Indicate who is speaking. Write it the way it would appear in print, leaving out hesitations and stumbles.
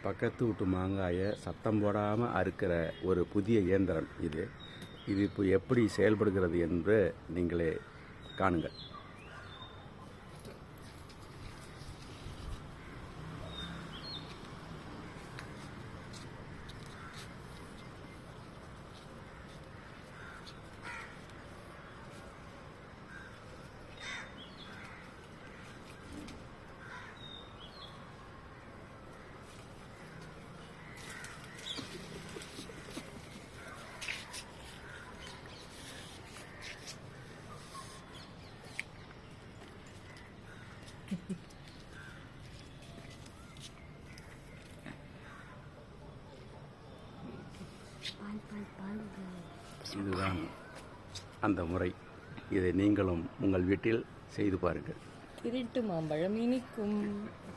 Speaker 1: பக்கத்து வீட்டு மாங்காயை சத்தம் போடாமல் அறுக்கிற ஒரு புதிய இயந்திரம் இது இப்போ எப்படி செயல்படுகிறது என்று நீங்களே காணுங்கள். இதுதான் அந்த முறை. இதை நீங்களும் உங்கள் வீட்டில் செய்து பாருங்கள்.
Speaker 2: திருட்டு மாம்பழம் இனிக்கும்.